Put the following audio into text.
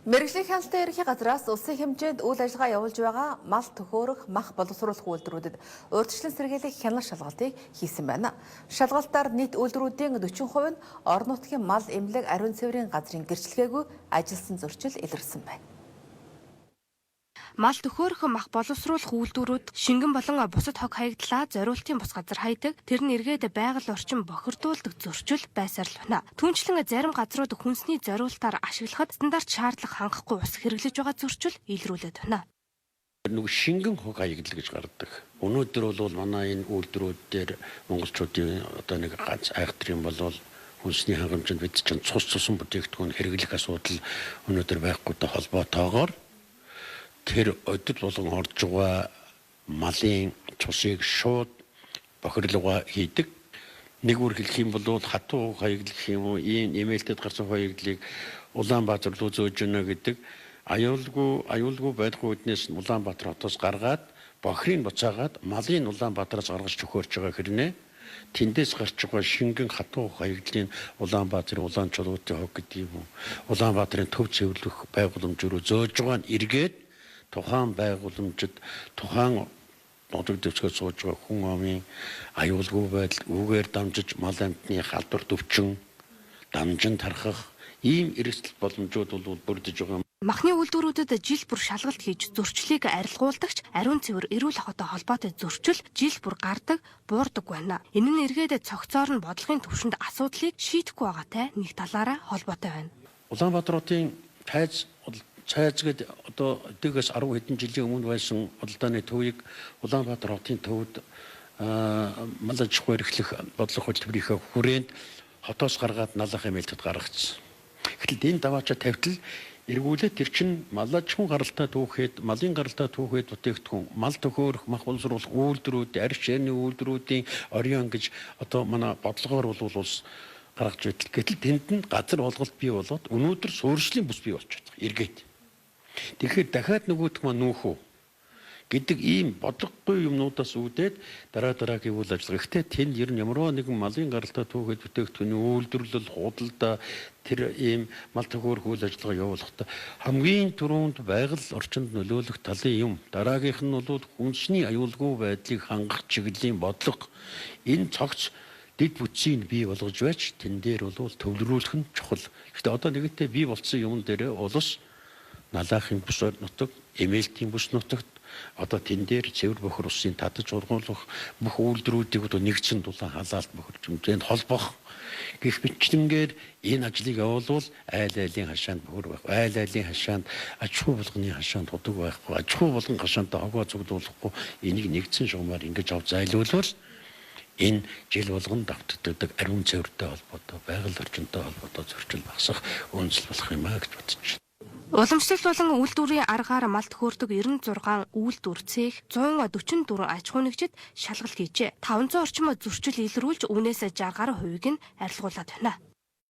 Мэргэжлийн хяналтын ерөнхий газраас улсын хэмжээнд үйл ажиллагаа явуулж байгаа мал төхөөрөх, мах боловсруулах үйлдвэрүүдэд урьдчилан сэргийлэх хяналт шалгалтыг хийсэн байна. Шалгалтаар нийт үйлдвэрүүдийн 40% нь орон нутгийн мал эмнэлэг ариун цэврийн газрын гэрчлэгээгүй ажилсан зөрчил илэрсэн байна. Мал төхөөрөх мах боловсруулах үйлдвэрүүд шингэн болон бусад хог хаягдлаа зориултын бус газар хаядаг, тэр нь эргээд байгаль орчин бохирдуулдаг зөрчил байсаар л байна. Түүнчлэн зарим газрууд хүнсний зориултаар ашиглахад стандарт шаардлага хангахгүй ус хэрэглэж байгаа зөрчил илрүүлээд байна. Нэг шингэн хог хаягдал гэж гардаг. Өнөөдөр бол манай энэ үйлдвэрүүд дээр монголчуудын одоо нэг ганц айхтар юм бол хүнсний хангамжинд бид чинь цусан бүтээгдэхүүн хэрэглэх асуудал өнөөдөр байхгүйтэй холбоотойгоор тэр өдөр болгон орж байгаа малын цусыг шууд бохирлогоо хийдэг. Нэг үр хэлэх юм бол хатуу хаягдал гэх юм уу, ийм эмээлтэд гарсан хаягдлыг Улаанбаатар руу зөөж өгнө гэдэг аюулгүй байдгүй үднээс Улаанбаатар хотоос гаргаад бохрийг буцаагаад малын Улаанбаатараас гаргаж төхөөрч байгаа хэрнээ тэндээс гарч байгаа шингэн хатуу хаягдлын Улаанбаатарын улаанчуудын хог гэдэг юм уу, Улаанбаатарын төв цэвэрлэх байгууламж руу зөөж байгаа нь эргээд тухайн байгууламжид тухайн нодог дэвсгэж сууж байгаа хүн амын аюулгүй байдал үгээр дамжиж мал амтны халдвар төвчин дамжин тархах ийм эрсдэл боломжууд бол бүрдэж байгаа. Махны үйлдвэрүүдэд жил бүр шалгалт хийж зөрчлийг арилгуулдагч ариун цэвэр эрүүл хоттой холбоотой зөрчил жил бүр гардаг, буурдаг байна. Энэ нь эргээд цогцоор нь бодлогын түвшинд асуудлыг шийдэхгүй байгаатай нэг талаараа холбоотой байна. Улаанбаатар хотын цайзгэд одоо дэгээс 10 хэдэн жилийн өмнө байсан удалдааны төвийг Улаанбаатар хотын төвд мал аж ахуй эрхлэх бодлого хөтөлбөрийнхөө хүрээнд хотоос гаргаад налах эмээлтэд гаргацсан. Гэтэл энэ даваачаа тавьтал эргүүлээд тэр чин мал аж ахуйн гаралтай түүхэд, малын гаралтай түүхэд бүтээгдэхүүн, мал төхөөрөх, мах боловсруулах үйлдвэрүүд, арьс ширний үйлдвэрүүдийн орион гэж одоо манай бодлогоор бол улс гаргаж байтал. Гэтэл тэнд нь газар олголт бий болоод өнөөдөр суурьшлийн бүс бий болчиход байгаа. Эргээд. Тэгэхээр дахиад нөгөөх маань нүүхүү гэдэг ийм бодлогогүй юмнуудаас үүдээд дараагийн үйл ажиллагаа. Гэхдээ тэнд ер нь ямар нэгэн малын гаралтай түүхэд бүтээгдэхүүний үйлдвэрлэл, худалдаа тэр ийм мал төхөөрөх үйл ажиллагаа явуулахдаа хамгийн түрүүнд байгаль орчинд нөлөөлөх талын юм. Дараагийнх нь бол хүнсний аюулгүй байдлыг хангах чиглэлийн бодлого. Энэ цогц дэд бүтцийг бий болгож байж тэн дээр бол төвлөрүүлэх нь чухал. Гэхдээ одоо нэгэнтээ бий болсон юм дээрээ улс налаахын бүс нутаг, эмээлтийн бүс нутагт одоо тэн дээр цэвэр бохир усын татаж ургуулах бүх үйлдвэрүүдийг одоо нэгдсэн дулаан халаалт бохирч юмтэнд холбох гэх мэтлэнгээр энэ ажлыг явуулвал айл айлын хашаанд бохир байх, айл айлын хашаанд аж ахуй болгоны хашаанд худаг байхгүй, аж ахуй болгон хашаантаа хогоо зүгдүүлэхгүй энийг нэгдсэн шугамаар ингэж авч зайлуулвал энэ жил болгон давтагддаг ариун цэвэртэй холбоотой, байгаль орчинтой холбоотой зөрчил багасах үндэслэл болох юм а гэж бодож байна. Уламжлалт болон үйлдвэрийн аргаар мал төхөөрдөг 96 үйлдвэр цех 144 аж ахуй нэгжид шалгалт хийжээ. 500 орчим зөрчил илрүүлж үүнээс 60 гаруй хувийг нь арилгуулад байна.